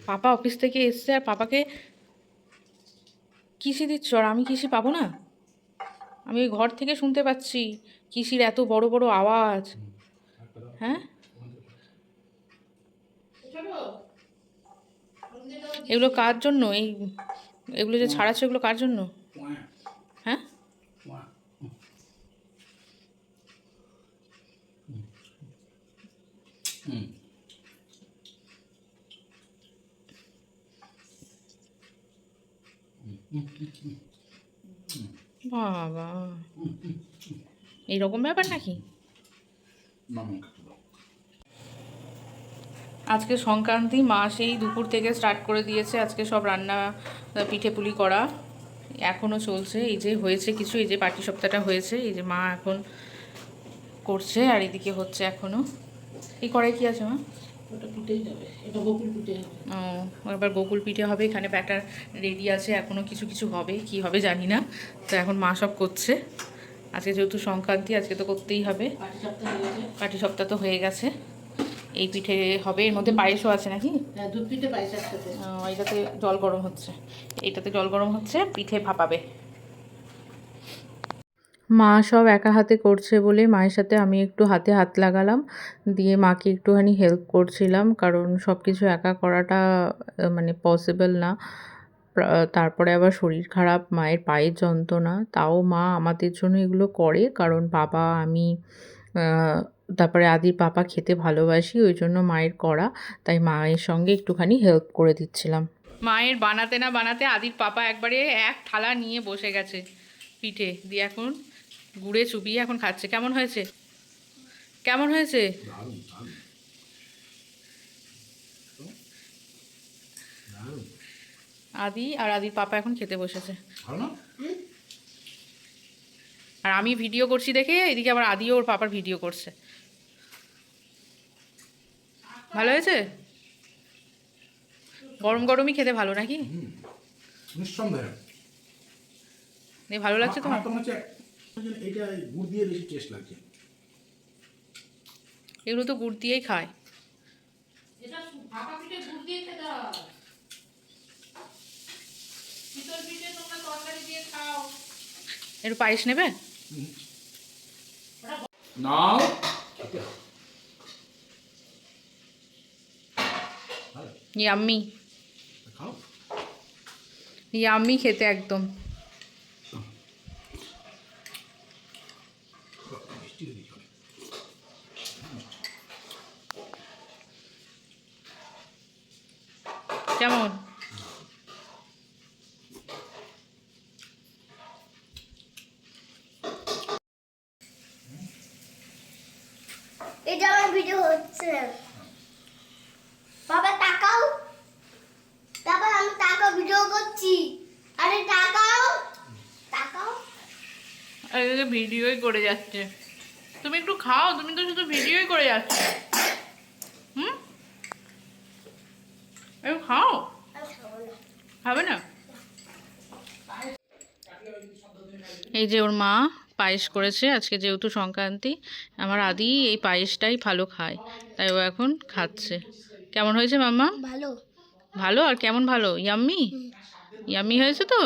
পাপা office থেকে এসছে আর পাপাকে কিসি দিচ্ছ, আর আমি কিসি পাবো না? আমি ওই ঘর থেকে শুনতে পাচ্ছি কিসির এত বড় বড় আওয়াজ। হ্যাঁ, এগুলো কার জন্য? এগুলো যে ছাড়াচ্ছ এগুলো কার জন্য? হ্যাঁ, বাবা এইরকম ব্যাপার নাকি? আজকে সংক্রান্তি, মা সেই দুপুর থেকে স্টার্ট করে দিয়েছে আজকে সব রান্না, পিঠে পুলি করা এখনও চলছে। এই যে হয়েছে কিছু, এই যে পাটি সপ্তাহটা হয়েছে, এই যে মা এখন করছে, আর এদিকে হচ্ছে এখনও। এই কড়াই কি আছে মা? ওটা পিঠেই হবে, এটা গোকুল পিঠে হবে। ও, এবার গোকুল পিঠে হবে। এখানে ব্যাটার রেডি আছে, এখনও কিছু কিছু হবে, কি হবে জানি না। তো এখন মা সব করছে। আজকে যেহেতু সংক্রান্তি, আজকে তো করতেই হবে। পাটি সপ্তাহ তো হয়ে গেছে। এই পিঠে হবে, এর মধ্যে পায়েসও আছে নাকি? হ্যাঁ, দুধ পিঠে পায়েস একসাথে। এইটাতে জল গরম হচ্ছে, এইটাতে জল গরম হচ্ছে, পিঠে ভাপাবে। মা সব একা হাতে করছে বলে মায়ের সাথে আমি একটু হাতে হাত লাগালাম, দিয়ে মাকে একটুখানি হেল্প করছিলাম, কারণ সব কিছু একা করাটা মানে পসিবল না। তারপরে আবার শরীর খারাপ, মায়ের পায়ের যন্ত্রণা, তাও মা আমাদের জন্য এগুলো করে, কারণ বাবা, আমি, তারপরে আদির পাপা খেতে ভালোবাসি, ওই জন্য মায়ের করা। তাই মায়ের সঙ্গে একটুখানি হেল্প করে দিচ্ছিলাম। মায়ের বানাতে না বানাতে আদির পাপা একবারে এক থালা নিয়ে বসে গেছে পিঠে দিয়ে, এখন গুড়ে চুবিয়ে এখন খাচ্ছে। কেমন হয়েছে? কেমন হয়েছে? আদি আর আদির পাপা এখন খেতে বসেছে। আর আমি ভিডিও করছি দেখে এদিকে আবার আদিও ওর পাপার ভিডিও করছে। ভালো হয়েছে? গরম গরমই খেতে ভালো নাকি? নিঃসন্দেহে ভালো লাগছে তোমার? এইটা গুড় দিয়ে বেশি টেস্ট লাগছে। এগুলো তো গুড় দিয়েই খায়। এটা ভাপা পিঠে গুড় দিয়ে খেতে হয়। শীতল পিঠে তোমরা তরকারি দিয়ে খাও। একটু পায়েস নেবে? নাও ইয়াম্মি, খাও। ইয়াম্মি খেতে একদম। কেমন? এটা আমার ভিডিও হচ্ছে। বাবা তাকাও, বাবা আমি তাকাও, ভিডিও করছি। আরে তাকাও, তাকাও। আরে ভিডিওই করে যাচ্ছে। তুমি একটু খাও, তুমি তো শুধু ভিডিওই করে যাচ্ছ। হুম, একটু খাও। খাবে না? এই যে ওর মা পায়েস করেছে আজকে, যেহেতু সংক্রান্তি। আমার আদি এই পায়েসটাই ভালো খায়, তাই ও এখন খাচ্ছে। কেমন হয়েছে মাম্মা? ভালো। ভালো? আর কেমন ভালো? ইয়াম্মি? ইয়াম্মি হয়েছে তো?